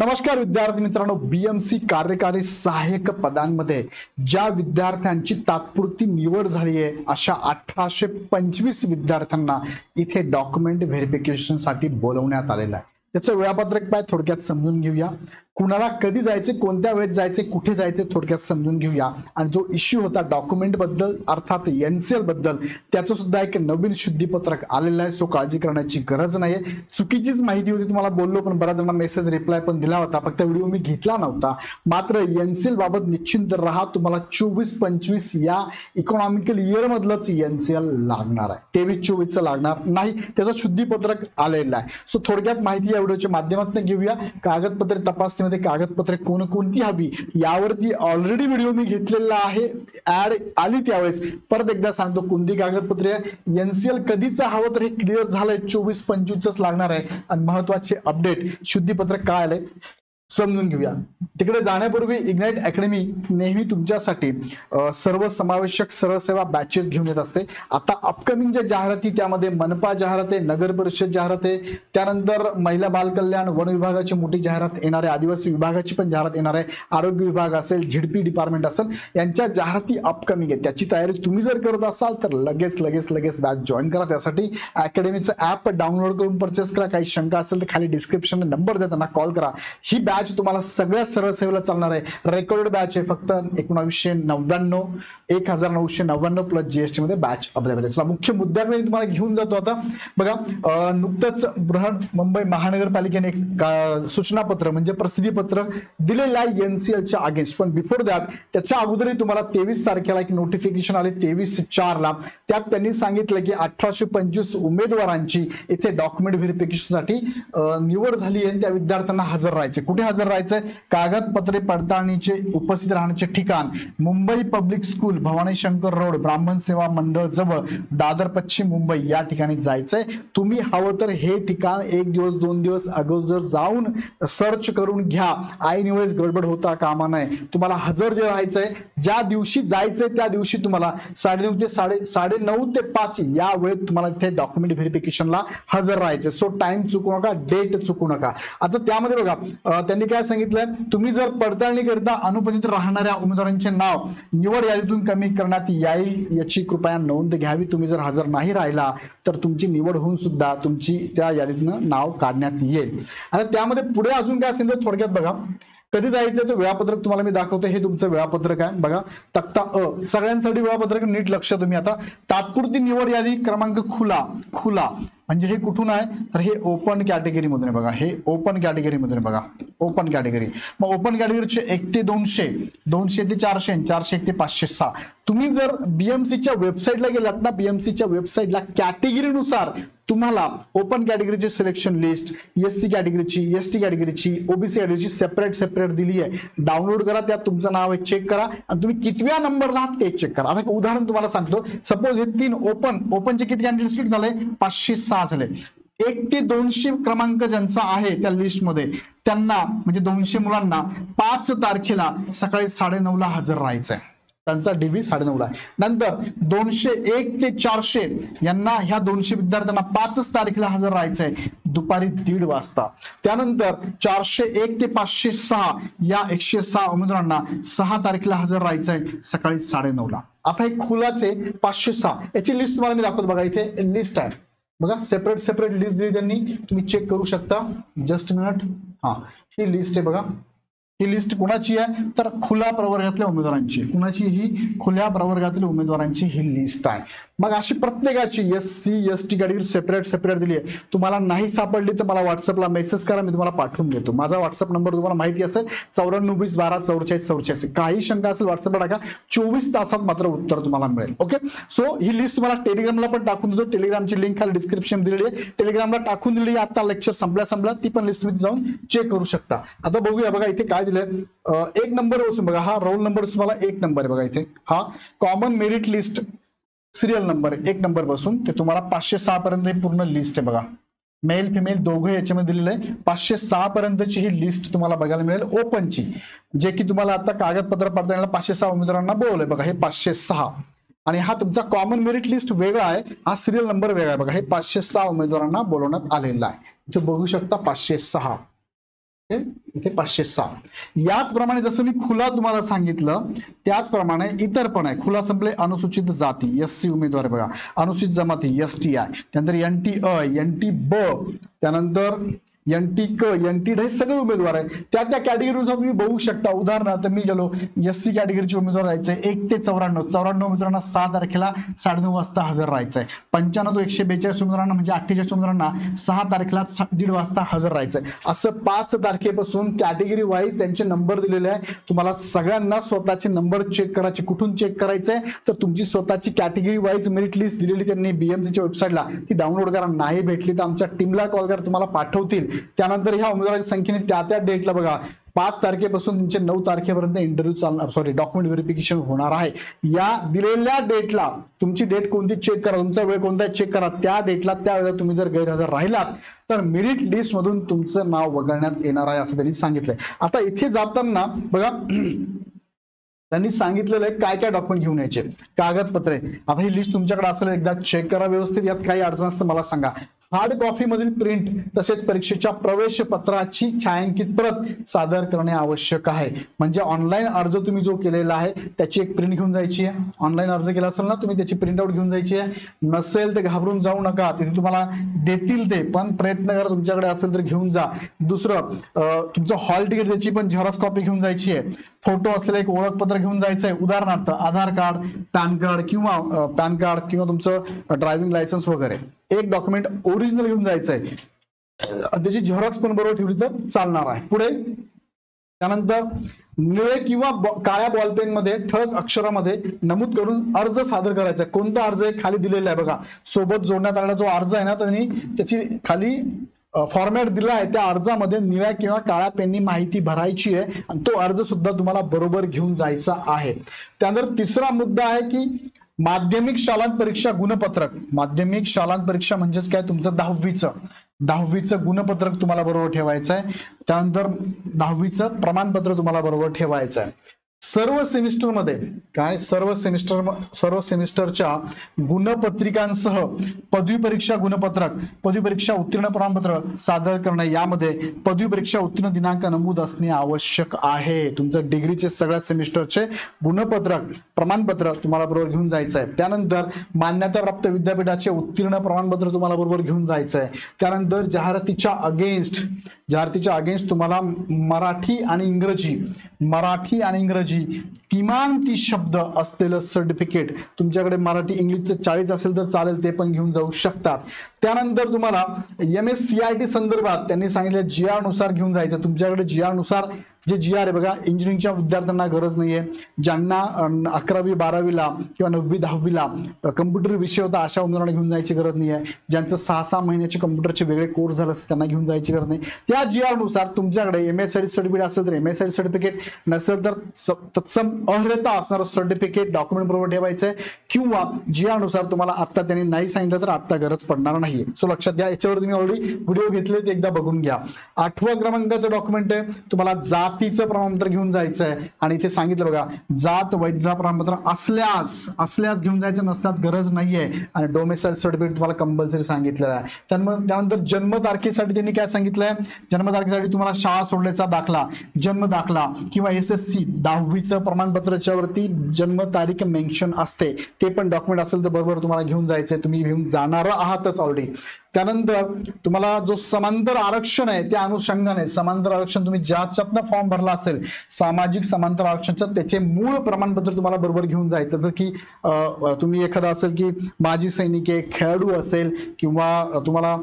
नमस्कार विद्यार्थी मित्रांनो, बीएमसी कार्यकारी सहाय्यक पदांमध्ये ज्या विद्यार्थ्यांची तात्पुरती निवड झाली आहे अशा 1825 विद्यार्थ्यांना इथे डॉक्युमेंट व्हेरिफिकेशन साठी बोलवण्यात आलेलं आहे। त्याचं वेळापत्रक काय थोडक्यात समजून घेऊया। कुणाला कधी जायचे, कोणत्या वेळेत जायचे, कुठे जायचे थोडक्यात समजून घेऊया। आणि जो इश्यू होता डॉक्युमेंट बद्दल अर्थात एनसीएल बद्दल त्याचं सुद्धा एक नवीन शुद्धीपत्रक आलेलं आहे। सो काळजी करण्याची गरज नाही। चुकीचीच माहिती होती, तुम्हाला बोललो पण बऱ्याच जणांना मेसेज रिप्लाय पण दिला होता, फक्त व्हिडिओ मी घेतला नव्हता। मात्र एनसीएल बाबत निश्चिंत राहा, तुम्हाला 24-25 या इकॉनॉमिकल इयर मधलंच एनसीएल लागणार आहे, 23-24 लागणार नाही, त्याचं शुद्धीपत्रक आलेलं आहे। सो थोडक्यात माहिती या व्हिडिओच्या माध्यमातून घेऊया। कागदपत्रे तपासणीमध्ये कागदपत्रे कोणकोणती हवी यावरती ऑलरेडी व्हिडिओ मी घेतलेला आहे, ऍड आली त्यावेळेस। परत एकदा सांगतो कोणती कागदपत्रे, एनसीएल कधीच हवं तर हे क्लिअर झालंय, 24-25च लागणार आहे। आणि महत्वाचे अपडेट शुद्धीपत्रक काय आलंय समजून घेऊया। तिकडे जाण्यापूर्वी इग्नाइट अकॅडमी नेहमी तुमच्यासाठी सर्व समावेशक सरळ सेवा बॅचेस घेऊन येत असते। आता अपकमिंग ज्या जाहिराती त्यामध्ये मनपा जाहिरात आहे, नगर परिषद जाहिरात आहे, त्यानंतर महिला बाल कल्याण, वन विभागाची मोठी जाहिरात येणार आहे, आदिवासी विभागाची पण जाहिरात येणार आहे, आरोग्य विभाग असेल, झेडपी डिपार्टमेंट असेल, यांच्या जाहिराती अपकमिंग आहे। त्याची तयारी तुम्ही जर करत असाल तर लगेच बॅच जॉईन करा। त्यासाठी अकॅडमीचं ऍप डाउनलोड करून परचेस करा। काही शंका असेल तर खाली डिस्क्रिप्शन नंबर द्या, त्यांना कॉल करा। ही बॅच तुम्हाला सगळ्यात सरळ सेवेला चालणार आहे। रेकॉर्डेड बॅच आहे, फक्त 1999 प्लस जीएसटी मध्ये बॅच अवेलेबल आहे। मुख्य मुद्द्याकडे तुम्हाला घेऊन जातो। आता बघा, नुकतंच बृहन मुंबई महानगरपालिकेने एक सूचनापत्र म्हणजे प्रसिद्धीपत्र दिलेलं आहे एनसीएलच्या अगेन्स्ट। पण बिफोर दॅट त्याच्या अगोदरही तुम्हाला 23 तारखेला एक नोटिफिकेशन आले 23/4 त्यात त्यांनी सांगितलं की 1825 उमेदवारांची इथे डॉक्युमेंट व्हेरिफिकेशन साठी निवड झाली आहे। त्या विद्यार्थ्यांना हजर राहायचे। कुठे हजर राहायचंय? कागदपत्रे पडताळणीचे उपस्थित राहण्याचे ठिकाण Mumbai public school, Bhavani Shankar road, ब्राह्मण सेवा मंडळ जवळ, दादर पश्चिम मुंबई या ठिकाणी जायचंय। तुम्ही हवं तर हे ठिकाण 1 दिवस 2 दिवस अगोदर जाऊन सर्च करून घ्या, ऐनवेळेस गडबड होता कामा नये। तुम्हाला हजर जे राहायचंय, ज्या दिवशी जायचंय त्या दिवशी तुम्हाला 9:30 ते 9:30 ते 5 या वेळेत तुम्हाला इथे डॉक्युमेंट व्हेरिफिकेशनला हजर राहायचं। सो टाइम चुकू नका, डेट चुकू नका। आता त्यामध्ये बघा त्यांनी काय सांगितलंय, तुम्ही जर पडताळणी करता अनुपस्थित राहणाऱ्या उमेदवारांचे नाव निवड यादीतून कमी करण्यात येईल याची कृपया नोंद घ्यावी। तुम्ही जर हजर नाही राहिला तर तुमची निवड होऊन सुद्धा तुमची त्या यादीतून नाव काढण्यात येईल। आता त्यामध्ये पुढे अजून काय असेल तर थोडक्यात बघा, कधी जायचं ते वेळापत्रक तुम्हाला मी दाखवतो। हे तुमचं वेळापत्रक आहे बघा, तक्ता अ सगळ्यांसाठी वेळापत्रक नीट लक्ष तुम्ही। आता तात्पुरती निवड यादी क्रमांक खुला म्हणजे हे कुठून आहे तर हे ओपन कॅटेगरी मधून आहे बघा, हे ओपन कॅटेगरी मधून आहे बघा, ओपन कॅटेगरी। मग ओपन कॅटेगरीचे 1 ते 200, 200 ते 400, 400 ते 506। तुम्ही जर बीएमसीच्या वेबसाईटला गेलात ना, बीएमसीच्या वेबसाईटला कॅटेगरीनुसार तुम्हाला ओपन कॅटेगरीची सिलेक्शन लिस्ट, एससी कॅटेगरीची, एसटी कॅटेगरीची, ओबीसी कॅटेगरीची सेपरेट दिली आहे। डाउनलोड करा, त्यात तुमचं नाव आहे, चेक करा आणि तुम्ही कितव्या नंबरला आहात ते चेक करा। आता एक उदाहरण तुम्हाला सांगतो, सपोज हे 3 ओपनचे किती कॅन्डिडेट झाले? 506 झाले। 1 ते 200 क्रमांक ज्यांचा आहे त्या लिस्टमध्ये त्यांना म्हणजे 200 मुलांना 5 तारखेला सकाळी 9:30 हजर राहायचंय, त्यांचा डीबी 9:30 आहे। नंतर 201 ते 400 यांना, ह्या 200 विद्यार्थ्यांना 5 तारखेला हजर राहायचंय दुपारी 1:30 वाजता। त्यानंतर 401 ते 506 या 106 उमेदवारांना 6 तारखेला हजर राहायचंय सकाळी 9:30। आता हे खुलाचे 506 याची लिस्ट तुम्हाला मी दाखवतो बघा, इथे लिस्ट आहे बघा, सेपरेट लिस्ट दिली त्यांनी, तुम्ही चेक करू शकता। जस्ट मिनिट, हा ही लिस्ट आहे बघा। ही लिस्ट कोणाची आहे तर खुल्या प्रवर्गातल्या उमेदवारांची, कुणाची? ही खुल्या प्रवर्गातील उमेदवारांची ही लिस्ट आहे। मग अशी प्रत्येकाची एससी एसटी कॅटेगरी सेपरेट दिली आहे। तुम्हाला नाही सापडली तर मला व्हॉट्सअपला मेसेज करा, मी तुम्हाला पाठवून देतो। माझा व्हॉट्सअप नंबर तुम्हाला माहिती असेल, 9420124444। काही शंका असेल व्हॉट्सअपला टाका, 24 तासात मात्र उत्तर तुम्हाला मिळेल। ओके, सो ही लिस्ट तुम्हाला टेलिग्रामला पण टाकून देतो, टेलिग्रामची लिंक खाली डिस्क्रिप्शन दिलेली आहे, टेलिग्रामला टाकून दिलेली आहे। आता लेक्चर संपला ती पण लिस्ट तुम्ही जाऊन चेक करू शकता। आता बघूया बघा इथे काय दिलंय, 1 नंबर बसून बघा, हा रोल नंबर तुम्हाला 1 नंबर आहे बघा, इथे हा common merit list serial number 1 number बसून ते तुम्हाला 506 पर्यंत पूर्ण लिस्ट आहे बघा, मेल फिमेल दोघं याच्यामध्ये दिलेलं आहे। 506 पर्यंतची ही लिस्ट तुम्हाला बघायला मिळेल ओपनची, जे की तुम्हाला आता कागदपत्र पडताना 506 उमेदवारांना बोलवलंय बघा, हे 506। आणि हा तुमचा कॉमन मेरिट लिस्ट वेगळा आहे, हा सिरियल नंबर वेगळा आहे बघा, हे 506 उमेदवारांना बोलवण्यात आलेला आहे। इथे बघू शकता 506 इथे 506. याचप्रमाणे जसं मी खुला तुम्हाला सांगितलं त्याचप्रमाणे इतर पण आहे. खुला संपले अनुसूचित जाती SC उमेदवार बघा, अनुसूचित जमाती ST आहे, त्यानंतर NT अ, NT ब, त्यानंतर NT क, NT ड हे सगळे उमेदवार आहे. त्या कॅटेगरीनुसार तुम्ही बघू शकता. उदाहरणार्थ मी गेलो SC कॅटेगरीचे उमेदवार जायचे 1 ते 94 उमेदवारांना 6 तारखेला 9:30 वाजता हजर राहायचंय. 95 ते 142 उमेदवारांना म्हणजे 48 उमेदवारांना 6 तारखेला 1:30 वाजता हजर राहायचंय. असं 5 तारखेपासून कॅटेगरी वाईज त्यांचे नंबर दिलेले आहे. तुम्हाला सगळ्यांना स्वतःचे नंबर चेक करायचे. कुठून चेक करायचंय तर तुमची स्वतःची कॅटेगरी वाईज मेरिट लिस्ट दिलेली त्यांनी BMCच्या वेबसाईटला, ती डाउनलोड करा. नाही भेटली तर आमच्या टीमला कॉल करा, तुम्हाला पाठवतील. त्यानंतर ह्या उमेदवारांच्या संख्येने त्या डेटला बघा 5 तारखेपासून तुमचे 9 तारखेपर्यंत इंटरव्ह्यू चालणार, डॉक्युमेंट व्हेरिफिकेशन होणार आहे. या दिलेल्या डेटला तुमची डेट कोणती चेक करा, तुमचा वेळ कोणता चेक करा. त्या डेटला त्या वेळेला तुम्ही जर गैरहजर राहिलात तर मेरिट लिस्ट मधून तुमचं नाव वगळण्यात येणार आहे असं त्यांनी सांगितलंय. आता इथे जाताना बघा त्यांनी सांगितलेलं आहे काय काय डॉक्युमेंट घेऊन यायचे, कागदपत्रे. आता ही लिस्ट तुमच्याकडे असेल, एकदा चेक करा व्यवस्थित. यात काही अडचण असतं मला सांगा. हार्ड कॉपी मधील प्रिंट तसेच परीक्षेच्या प्रवेश पत्राची छायांकित प्रत सादर करणे आवश्यक आहे. म्हणजे ऑनलाईन अर्ज तुम्ही जो केलेला आहे त्याची एक प्रिंट घेऊन जायची आहे. ऑनलाईन अर्ज केला असेल ना तुम्ही त्याची प्रिंट आउट घेऊन जायची आहे. नसेल तर घाबरून जाऊ नका, तिथे तुम्हाला देतील ते, पण प्रयत्न करा तुमच्याकडे असेल तर घेऊन जा. दुसरं तुमचं हॉल तिकीट त्याची पण झेरॉक्स कॉपी घेऊन जायची आहे. फोटो असलेलं एक ओळखपत्र घेऊन जायचंय. उदाहरणार्थ आधार कार्ड, पॅन कार्ड किंवा तुमचं ड्रायव्हिंग लायसन्स वगैरे एक डॉक्युमेंट ओरिजिनल घेऊन जायचंय. त्याची झेरॉक्स पण बरोबर ठेवली तर चालणार आहे. पुढे त्यानंतर निळे किंवा काळ्या बॉलपेन मध्ये ठळक अक्षरामध्ये नमूद करून अर्ज सादर करायचा. कोणता अर्ज आहे खाली दिलेला आहे बघा. सोबत जोडण्यात आलेला जो अर्ज आहे ना त्यांनी त्याची खाली फॉर्मॅट दिला आहे. त्या अर्जामध्ये निळ्या किंवा काळ्या पेननी माहिती भरायची आहे आणि तो अर्ज सुद्धा तुम्हाला बरोबर घेऊन जायचा आहे. त्यानंतर तिसरा मुद्दा आहे की माध्यमिक शालांत परीक्षा गुणपत्रक. माध्यमिक शालांत परीक्षा म्हणजेच काय, तुमचं 10वीचं गुणपत्रक तुम्हाला बरोबर ठेवायचं आहे. त्यानंतर 10वीचं प्रमाणपत्र तुम्हाला बरोबर ठेवायचं आहे. सर्व सेमिस्टरच्या गुणपत्रिकांसह पदवी परीक्षा गुणपत्रक, पदवी परीक्षा उत्तीर्ण प्रमाणपत्र सादर करणे. यामध्ये पदवी परीक्षा उत्तीर्ण दिनांक नमूद असणे आवश्यक आहे. तुमचं डिग्रीचे सगळ्या सेमिस्टरचे गुणपत्रक, प्रमाणपत्र तुम्हाला बरोबर घेऊन जायचं आहे. त्यानंतर मान्यताप्राप्त विद्यापीठाचे उत्तीर्ण प्रमाणपत्र तुम्हाला बरोबर घेऊन जायचं आहे. त्यानंतर जाहिरातीच्या अगेन्स्ट तुम्हाला मराठी आणि इंग्रजी किमान 30 शब्द असलेलं सर्टिफिकेट, तुमच्याकडे मराठी इंग्लिशचं 40 असेल तर चालेल, ते पण घेऊन जाऊ शकतात. त्यानंतर तुम्हाला MSCIT संदर्भात त्यांनी सांगितलं GR नुसार घेऊन जायचं. तुमच्याकडे GR नुसार जे GR आहे बघा, इंजिनिअरिंगच्या विद्यार्थ्यांना गरज नाहीये. ज्यांना 11वी 12वीला किंवा 9वी 10वीला कम्प्युटर विषय होता अशा उमेदवारांना घेऊन जायची गरज नाहीये. ज्यांचं 6-6 महिन्याचे कम्प्युटरचे वेगळे कोर्स झाले असते त्यांना घेऊन जायची गरज नाही. त्या GR नुसार तुमच्याकडे MSCIT सर्टिफिकेट असेल तर MSCIT सर्टिफिकेट, नसेल तर तत्सम अर्हता असणारं सर्टिफिकेट डॉक्युमेंट बरोबर ठेवायचंय. किंवा GR नुसार तुम्हाला आता त्यांनी नाही सांगितलं तर आता गरज पडणार नाहीये. सो लक्षात घ्या, याच्यावर तुम्ही ऑलरेडी व्हिडिओ घेतले ते एकदा बघून घ्या. 8व्या क्रमांकाचं डॉक्युमेंट आहे, तुम्हाला जातीचं प्रमाणपत्र घेऊन जायचंय. आणि इथे सांगितलं बघा, जात वैधता प्रमाणपत्र असल्यास घेऊन जायचं, नसतात गरज नाहीये. आणि डोमेसाइल सर्टिफिकेट तुम्हाला कंपल्सरी सांगितलेलं आहे. त्यानंतर जन्मतारखेसाठी त्यांनी काय सांगितलंय, जन्मतारखेसाठी तुम्हाला शाळा सोडल्याचा दाखला, जन्म दाखला किंवा SSC 10वीचं प्रमाणपत्राच्या वरती जन्मतारीख मेन्शन असते, ते पण डॉक्युमेंट असेल तर बरोबर तुम्हाला घेऊन जायचंय. तुम्ही घेऊन जाणार आहातच ऑलरेडी. त्यानंतर तुम्हाला जो समांतर आरक्षण आहे त्या अनुषंगाने, समांतर आरक्षण तुम्ही ज्याच्यातनं फॉर्म भरला असेल सामाजिक समांतर आरक्षणचं, त्याचे मूळ प्रमाणपत्र तुम्हाला बरोबर घेऊन जायचं. जर की तुम्ही एखादा असेल की माजी सैनिक आहे, खेळाडू असेल किंवा तुम्हाला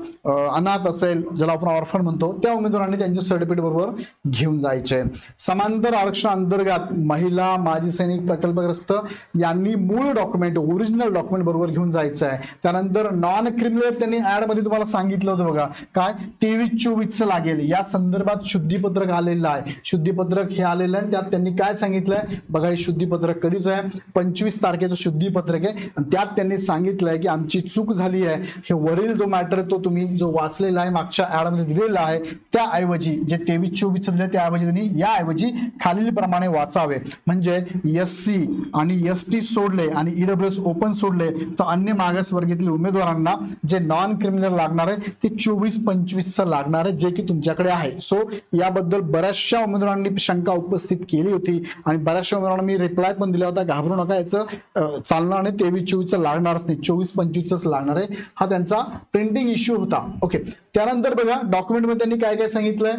अनाथ असेल, ज्याला आपण ऑर्फन म्हणतो, त्या उमेदवारांनी त्यांचे सर्टिफिकेट बरोबर घेऊन जायचे. समांतर आरक्षण अंतर्गत महिला, माजी सैनिक, प्रकल्पग्रस्त यांनी मूळ डॉक्युमेंट, ओरिजिनल डॉक्युमेंट बरोबर घेऊन जायचं आहे. त्यानंतर नॉन क्रिमिनल त्यांनी ऍड मध्ये तुम्हाला सांगितलं होतं बघा, काय 23-24 लागेल. या संदर्भात शुद्धीपत्रक आलेलं आहे. शुद्धीपत्रक हे आलेलं आहे, त्यात त्यांनी काय सांगितलंय बघा, हे शुद्धीपत्रक कधीच आहे, 25 तारखेचं शुद्धीपत्रक आहे. आणि त्यात त्यांनी सांगितलंय की आमची चूक झाली आहे, हे वरील जो मॅटर तो तुम्ही जो वाचलेला आहे मागच्या ऍड मध्ये दिलेला आहे, त्याऐवजी जे 23-24 दिले त्याऐवजी त्यांनी याऐवजी खालील प्रमाणे वाचावे. म्हणजे SC आणि ST सोडले आणि EWS ओपन सोडले तर अन्य मागासवर्गीय उमेदवारांना जे नॉन क्रिमिनल महिन्याला लागणार आहे ते 24-25 लागणार आहे, जे की तुमच्याकडे आहे. सो याबद्दल बऱ्याचशा उमेदवारांनी शंका उपस्थित केली होती आणि बऱ्याचशा उमेदवारांना मी रिप्लाय पण दिला होता, घाबरू नका, याचं चालणार नाही, 23-24 लागणारच नाही, 24-25 लागणार आहे. हा त्यांचा प्रिंटिंग इश्यू होता. ओके, त्यानंतर बघा डॉक्युमेंटमध्ये त्यांनी काय काय सांगितलंय.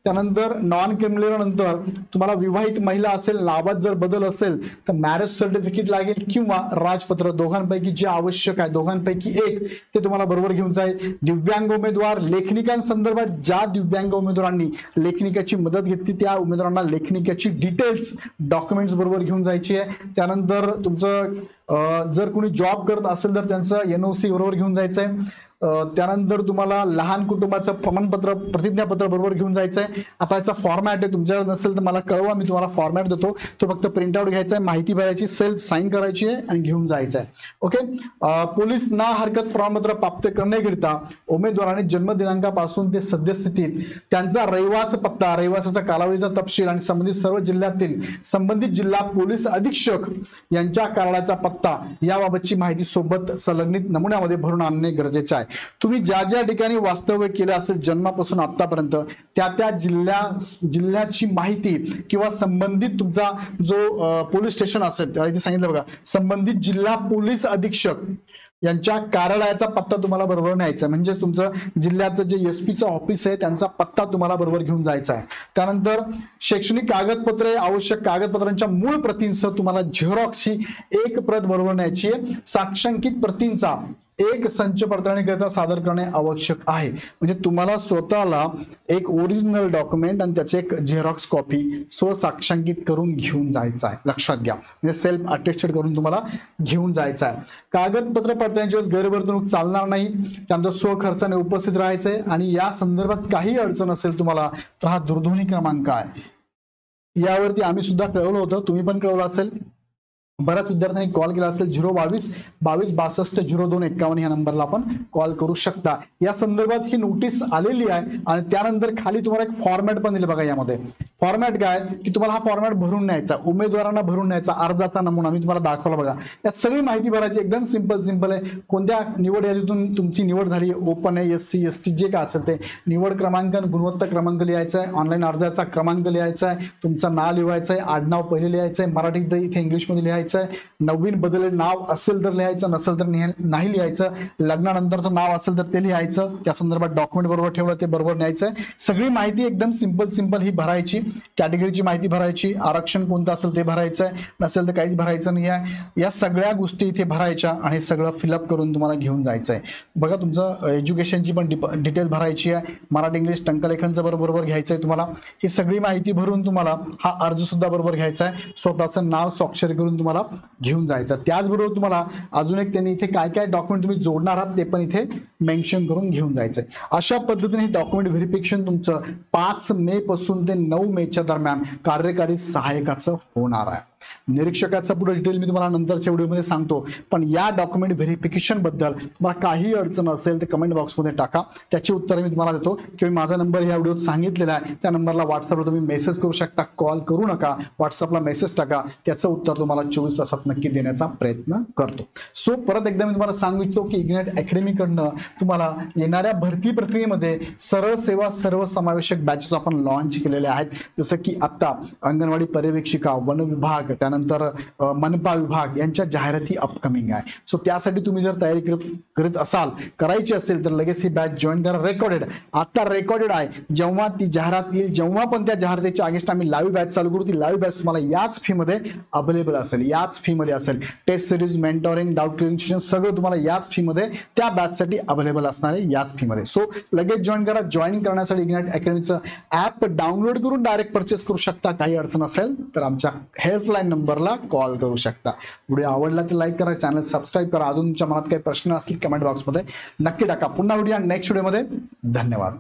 त्यानंतर नॉन क्रिमिनल नंतर तुम्हाला विवाहित महिला असेल, नावात जर बदल असेल तर मॅरेज सर्टिफिकेट लागेल किंवा राजपत्र, दोघांपैकी जे आवश्यक आहे दोघांपैकी एक ते तुम्हाला बरोबर घेऊन जाईल. दिव्यांग उमेदवार, लेखनिकांसंदर्भात ज्या दिव्यांग उमेदवारांनी लेखनिकाची मदत घेतली त्या उमेदवारांना लेखनिकाची डिटेल्स डॉक्युमेंट्स बरोबर घेऊन जायची आहे. त्यानंतर तुमचं जर कोणी जॉब करत असेल तर त्यांचं NOC बरोबर घेऊन जायचं आहे. त्यानंतर तुम्हाला लहान कुटुंबाचं प्रमाणपत्र, प्रतिज्ञापत्र बरोबर घेऊन जायचंय. आता याचा फॉर्मॅट आहे, तुमच्याकडे नसेल तर मला कळवा, मी तुम्हाला फॉर्मॅट देतो, तो फक्त प्रिंटआउट घ्यायचा आहे, माहिती भरायची, सेल्फ साईन करायची आहे आणि घेऊन जायचं आहे. ओके, पोलीस ना हरकत प्रमाणपत्र प्राप्त करण्याकरिता उमेदवाराने जन्मदिनांकापासून ते सद्यस्थितीत त्यांचा रहिवास पत्ता, रहिवासाचा कालावधीचा तपशील आणि संबंधित सर्व जिल्ह्यातील संबंधित जिल्हा पोलीस अधीक्षक यांच्या कार्यालयाचा पत्ता याबाबतची माहिती सोबत संलग्नित नमुन्यामध्ये भरून आणणे गरजेचे आहे. तुम्ही ज्या ज्या ठिकाणी वास्तव्य केलं असेल जन्मापासून आतापर्यंत त्या जिल्ह्याची माहिती किंवा संबंधित तुमचा जो पोलीस स्टेशन असेल इथे सांगितलं बघा, संबंधित जिल्हा पोलीस अधीक्षक यांच्या कार्यालयाचा पत्ता तुम्हाला बरोबर न्यायचा, म्हणजे तुमचं जिल्ह्याचं जे SP ऑफिस आहे त्यांचा पत्ता तुम्हाला बरोबर घेऊन जायचा आहे. त्यानंतर शैक्षणिक कागदपत्रे, आवश्यक कागदपत्रांच्या मूळ प्रतींसह तुम्हाला झेरॉक्सची एक प्रत बरोबर न्यायची आहे. साक्षांकित प्रतींचा एक संच पडताळणीकरिता सादर करणे आवश्यक आहे. म्हणजे तुम्हाला स्वतःला एक ओरिजिनल डॉक्युमेंट आणि त्याचे एक झेरॉक्स कॉपी स्वसाक्षांकित करून घेऊन जायचं आहे, लक्षात घ्या. म्हणजे सेल्फ अटेस्टेड करून तुम्हाला घेऊन जायचं आहे. कागदपत्र पडताळणीच्या वेळेस गैरवर्तणूक चालणार नाही, त्यानंतर स्वखर्चाने उपस्थित राहायचंय आणि या संदर्भात काही अडचण असेल तुम्हाला तर हा दूरध्वनी क्रमांक आहे, यावरती आम्ही सुद्धा कळवलं होतं, तुम्ही पण कळवलं असेल. बऱ्याच विद्यार्थ्यांनी कॉल केला असेल. 022-22-62-02-51 या नंबरला आपण कॉल करू शकता. या संदर्भात ही नोटीस आलेली आहे आणि त्यानंतर खाली तुम्हाला एक फॉर्मॅट पण दिले बघा. यामध्ये फॉर्मॅट काय की तुम्हाला हा फॉर्मॅट भरून न्यायचा, उमेदवारांना भरून न्यायचा, अर्जाचा नमुना मी तुम्हाला दाखवला बघा. यात सगळी माहिती भरायची, एकदम सिंपल आहे. कोणत्या निवड यादीतून तुमची निवड झाली, ओपन आहे, SC ST जे काय असेल ते, निवड क्रमांक, गुणवत्ता क्रमांक लिहायचा आहे, ऑनलाईन अर्जाचा क्रमांक लिहायचा आहे, तुमचं नाव लिहायचं आहे, आडनाव पहिले लिहायचं आहे, मराठीत इथे इंग्लिशमध्ये लिहायचं आहे, नवीन बदललेलं नाव असेल तर लिहायचं, नसेल तर नाही लिहायचं, लग्नानंतरचं नाव असेल तर ते लिहायचं, त्या संदर्भात डॉक्युमेंट बरोबर ठेवलं ते बरोबर न्यायचं आहे. सगळी माहिती एकदम सिंपल ही भरायची. कॅटेगरीची माहिती भरायची, आरक्षण कोणतं असेल ते भरायचं आहे, नसेल तर काहीच भरायचं नाही आहे. या सगळ्या गोष्टी इथे भरायच्या आणि सगळं फिलअप करून तुम्हाला घेऊन जायचं आहे. बघा तुमचं एज्युकेशनची पण डिटेल भरायची आहे, मराठी इंग्लिश टंकलेखनचं बरोबर घ्यायचं आहे तुम्हाला. ही सगळी माहिती भरून तुम्हाला हा अर्ज सुद्धा बरोबर घ्यायचा आहे, स्वतःचं नाव स्वाक्षरी करून तुम्हाला घेऊन जायचं. त्याचबरोबर तुम्हाला अजून एक त्यांनी इथे काय काय डॉक्युमेंट तुम्ही जोडणार आहात ते पण इथे मेन्शन करून घेऊन जायचंय. अशा पद्धतीने डॉक्युमेंट व्हेरिफिकेशन तुमचं 5 मे पासून ते 9 मेच्या दरम्यान कार्यकारी सहाय्यकाचं होणार आहे. निरीक्षकाचा पुढे डिटेल मी तुम्हाला नंतरच्या व्हिडिओमध्ये सांगतो, पण या डॉक्युमेंट व्हेरिफिकेशन बद्दल तुम्हाला काही अडचण असेल तर कमेंट बॉक्समध्ये टाका, त्याची उत्तरे मी तुम्हाला देतो. किंवा माझा नंबर या व्हिडिओत सांगितलेला आहे, त्या नंबरला व्हॉट्सअपवर तुम्ही मेसेज करू शकता, कॉल करू नका, व्हॉट्सअपला मेसेज टाका, त्याचं उत्तर तुम्हाला 24 तासात नक्की देण्याचा प्रयत्न करतो. सो परत एकदा मी तुम्हाला सांगू इच्छितो की इग्नाइट अकॅडमी कडनं तुम्हाला येणाऱ्या भरती प्रक्रियेमध्ये सरळ सेवा सर्वसमावेशक बॅचेस आपण लॉन्च केलेले आहेत. जसं की आता अंगणवाडी पर्यवेक्षिका, वन विभाग, त्यानंतर मनपा विभाग यांच्या जाहिराती अपकमिंग आहे. सो त्यासाठी तुम्ही जर तयारी करीत असाल, करायची असेल तर लगेच ही बॅच जॉईन करा. रेकॉर्डेड, आता रेकॉर्डेड आहे. जेव्हा ती जाहिरात येईल, जेव्हा पण त्या जाहिरातीच्या अगेन्स्ट आम्ही लाईव्ह बॅच चालू करू, ती लाईव्ह बॅच तुम्हाला याच फी मध्ये अवेलेबल असेल, याच फी मध्ये असेल. Test series, mentoring, doubt clearing session सगळं तुम्हाला याच फी मध्ये त्या बॅच साठी अवेलेबल असणार आहे, याच फी मध्ये. सो लगेच जॉईन करा. जॉईन करण्यासाठी इग्नाइट अकॅडमीचं ऍप डाउनलोड करून डायरेक्ट परचेस करू शकता. काही अडचण असेल तर आमच्या हेल्पलाईन नंबरला कॉल करू शकता. व्हिडिओ आवडला तर लाईक करा, चॅनल सबस्क्राईब करा. अजून तुमच्या मनात काही प्रश्न असतील कमेंट बॉक्समध्ये नक्की टाका. पुन्हा व्हिडिओ नेक्स्ट व्हिडिओमध्ये. धन्यवाद.